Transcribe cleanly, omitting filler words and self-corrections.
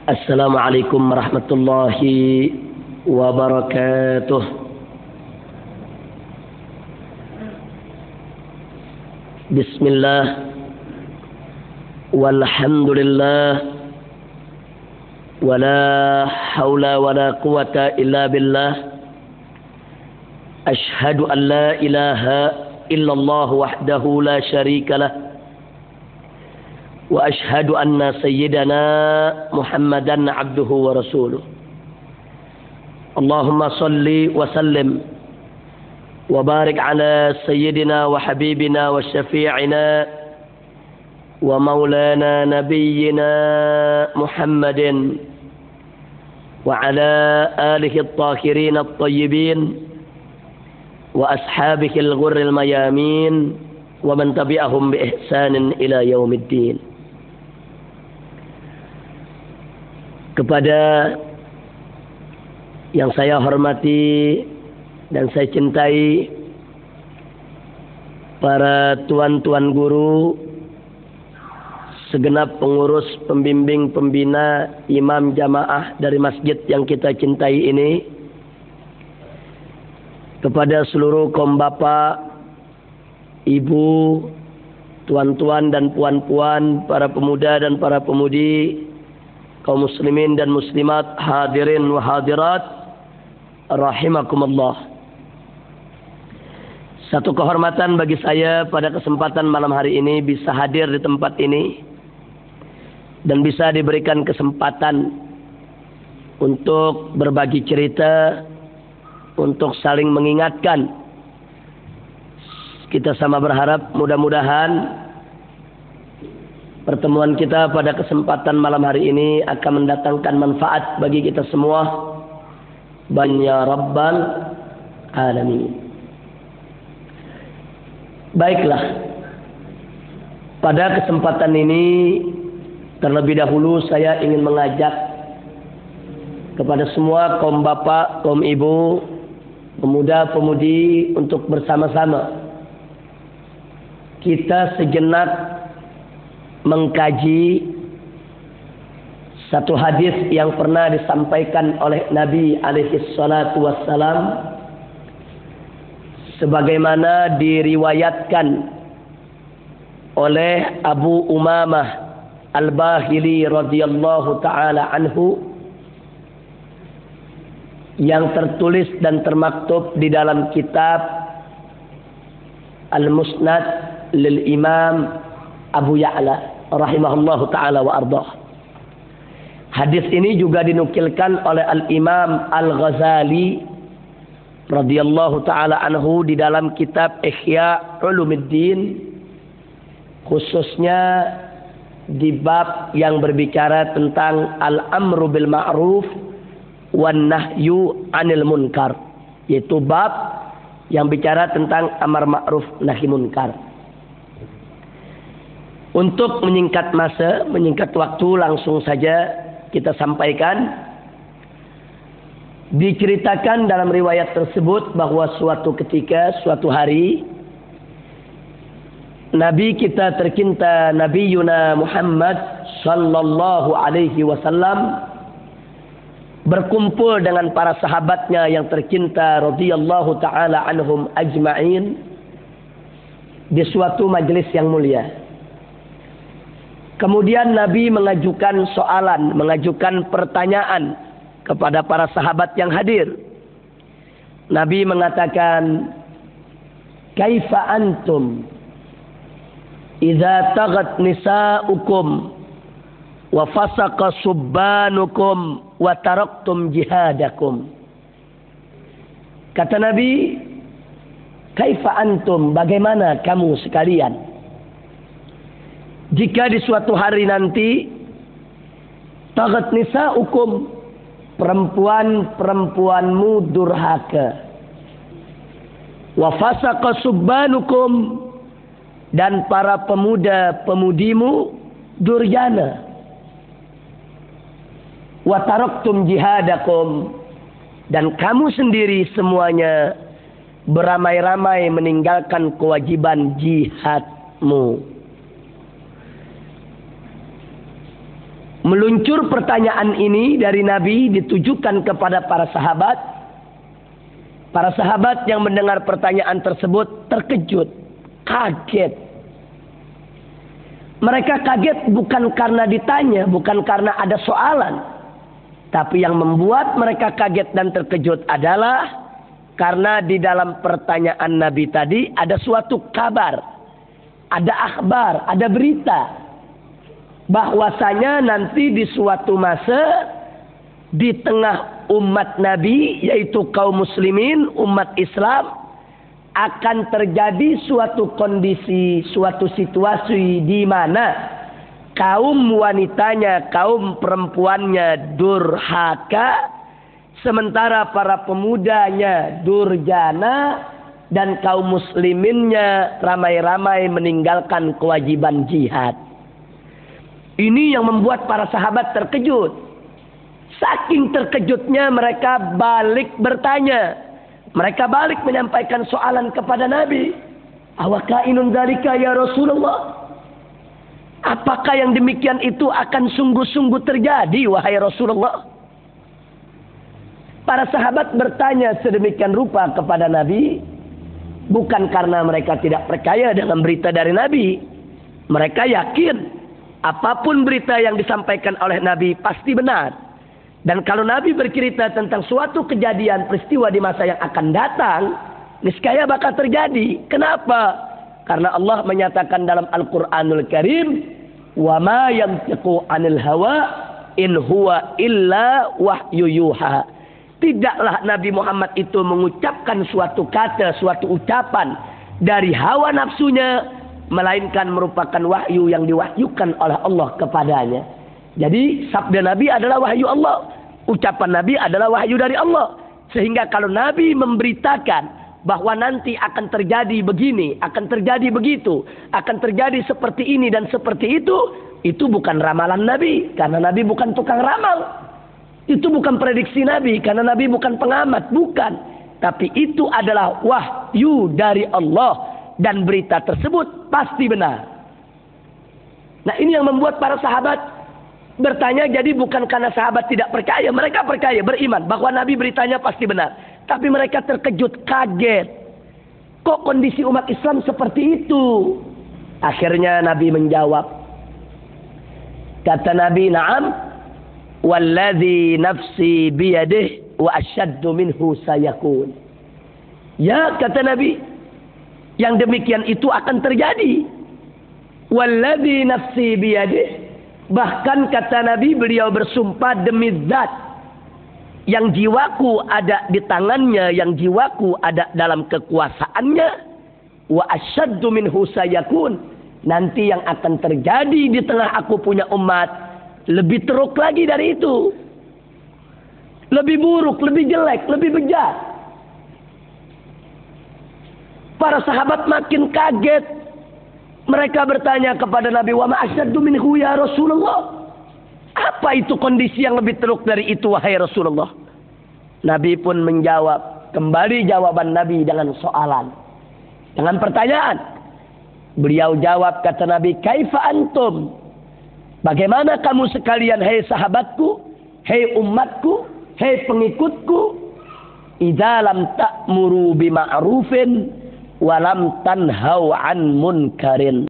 Assalamualaikum warahmatullahi wabarakatuh. Bismillah, walhamdulillah, wala hawla wala quwata illa billah. Ashhadu an la ilaha illallah wahdahu la syarika lah. Wa ashhadu anna sayyidana Muhammadan abduhu wa rasuluh. Allahumma salli wa sallim wa barik ala sayyidina wa habibina wa syafi'ina wa maulana nabiyyina Muhammadin wa ala alihi at-tahirin at-tayyibin wa ashabihi al-ghurril mayamin wa man tabi'ahum bi ihsanin ila yaumiddin. Kepada yang saya hormati dan saya cintai, para tuan-tuan guru, segenap pengurus, pembimbing, pembina, imam jamaah dari masjid yang kita cintai ini, kepada seluruh kaum bapak, ibu, tuan-tuan dan puan-puan, para pemuda dan para pemudi, kaum muslimin dan muslimat, hadirin wa hadirat, rahimakumullah. Satu kehormatan bagi saya pada kesempatan malam hari ini bisa hadir di tempat ini dan bisa diberikan kesempatan untuk berbagi cerita, untuk saling mengingatkan. Kita sama berharap mudah-mudahan pertemuan kita pada kesempatan malam hari ini akan mendatangkan manfaat bagi kita semua. Ya Rabbal Alamin. Baiklah, pada kesempatan ini terlebih dahulu saya ingin mengajak kepada semua kaum bapak, kaum ibu, pemuda, pemudi untuk bersama-sama kita sejenak mengkaji satu hadis yang pernah disampaikan oleh Nabi alaihi salatu wassalam, sebagaimana diriwayatkan oleh Abu Umamah Al-Bahili radhiyallahu taala anhu, yang tertulis dan termaktub di dalam kitab Al-Musnad lil Imam Abu Ya'la rahimahullahu ta'ala wa ardah. Hadis ini juga dinukilkan oleh Al-Imam Al-Ghazali radhiyallahu ta'ala anhu di dalam kitab Ihya Ulumuddin, khususnya di bab yang berbicara tentang al-amru bil ma'ruf wan nahyu 'anil munkar, yaitu bab yang bicara tentang amar ma'ruf nahi munkar. Untuk menyingkat masa, menyingkat waktu, langsung saja kita sampaikan. Diceritakan dalam riwayat tersebut bahwa suatu ketika, suatu hari, Nabi kita tercinta Nabi Yuna Muhammad sallallahu alaihi wasallam berkumpul dengan para sahabatnya yang tercinta radhiyallahu taala anhum ajma'in di suatu majelis yang mulia. Kemudian Nabi mengajukan soalan, mengajukan pertanyaan kepada para sahabat yang hadir. Nabi mengatakan, "Kaifa antum idza taghat nisa'ukum wa fasaqa subbanukum wa taraktum jihadakum?" Kata Nabi, "Kaifa antum, bagaimana kamu sekalian jika di suatu hari nanti taghat nisa'ukum, perempuan-perempuanmu durhaka, wa fasaqa subbanukum, dan para pemuda-pemudimu durjana, wa taraktum jihadakum, dan kamu sendiri semuanya beramai-ramai meninggalkan kewajiban jihadmu." Meluncur pertanyaan ini dari Nabi ditujukan kepada para sahabat. Para sahabat yang mendengar pertanyaan tersebut terkejut, kaget. Mereka kaget bukan karena ditanya, bukan karena ada soalan. Tapi yang membuat mereka kaget dan terkejut adalah karena di dalam pertanyaan Nabi tadi ada suatu kabar, ada akhbar, ada berita. Bahwasanya nanti di suatu masa di tengah umat Nabi, yaitu kaum muslimin, umat Islam, akan terjadi suatu kondisi, suatu situasi di mana kaum wanitanya, kaum perempuannya durhaka, sementara para pemudanya durjana, dan kaum musliminnya ramai-ramai meninggalkan kewajiban jihad. Ini yang membuat para sahabat terkejut. Saking terkejutnya mereka balik bertanya. Mereka balik menyampaikan soalan kepada Nabi. Awakainun dzalika ya Rasulullah? Apakah yang demikian itu akan sungguh-sungguh terjadi wahai Rasulullah? Para sahabat bertanya sedemikian rupa kepada Nabi. Bukan karena mereka tidak percaya dengan berita dari Nabi. Mereka yakin apapun berita yang disampaikan oleh Nabi pasti benar. Dan kalau Nabi bercerita tentang suatu kejadian peristiwa di masa yang akan datang, niscaya bakal terjadi. Kenapa? Karena Allah menyatakan dalam Al-Quranul Karim, "Wa ma yantiqu 'anil hawa in huwa illa wahyu yuha." Tidaklah Nabi Muhammad itu mengucapkan suatu kata, suatu ucapan dari hawa nafsunya, melainkan merupakan wahyu yang diwahyukan oleh Allah kepadanya. Jadi sabda Nabi adalah wahyu Allah, ucapan Nabi adalah wahyu dari Allah. Sehingga kalau Nabi memberitakan bahwa nanti akan terjadi begini, akan terjadi begitu, akan terjadi seperti ini dan seperti itu bukan ramalan Nabi, karena Nabi bukan tukang ramal. Itu bukan prediksi Nabi, karena Nabi bukan pengamat, bukan. Tapi itu adalah wahyu dari Allah. Dan berita tersebut pasti benar. Nah, ini yang membuat para sahabat bertanya. Jadi bukan karena sahabat tidak percaya. Mereka percaya, beriman bahwa Nabi beritanya pasti benar. Tapi mereka terkejut, kaget. Kok kondisi umat Islam seperti itu? Akhirnya Nabi menjawab. Kata Nabi, "Na'am, walladzi nafsi biyadihi wa asyaddu minhu sayakun." Ya, kata Nabi, yang demikian itu akan terjadi. Walladzi nafsi biyadihi. Bahkan kata Nabi, beliau bersumpah demi zat yang jiwaku ada di tangannya, yang jiwaku ada dalam kekuasaannya. Wa asyaddu minhu sayakun. Nanti yang akan terjadi di tengah aku punya umat lebih teruk lagi dari itu. Lebih buruk, lebih jelek, lebih bejat. Para sahabat makin kaget. Mereka bertanya kepada Nabi, "Wa ma asyaddu minhu ya Rasulullah?" Apa itu kondisi yang lebih teruk dari itu wahai Rasulullah? Nabi pun menjawab. Kembali jawaban Nabi dengan soalan, dengan pertanyaan. Beliau jawab, kata Nabi, "Kaifa antum?" Bagaimana kamu sekalian, hei sahabatku, hei umatku, hei pengikutku, idza lam ta'muru bima'rufin walam tanhau an munkarin.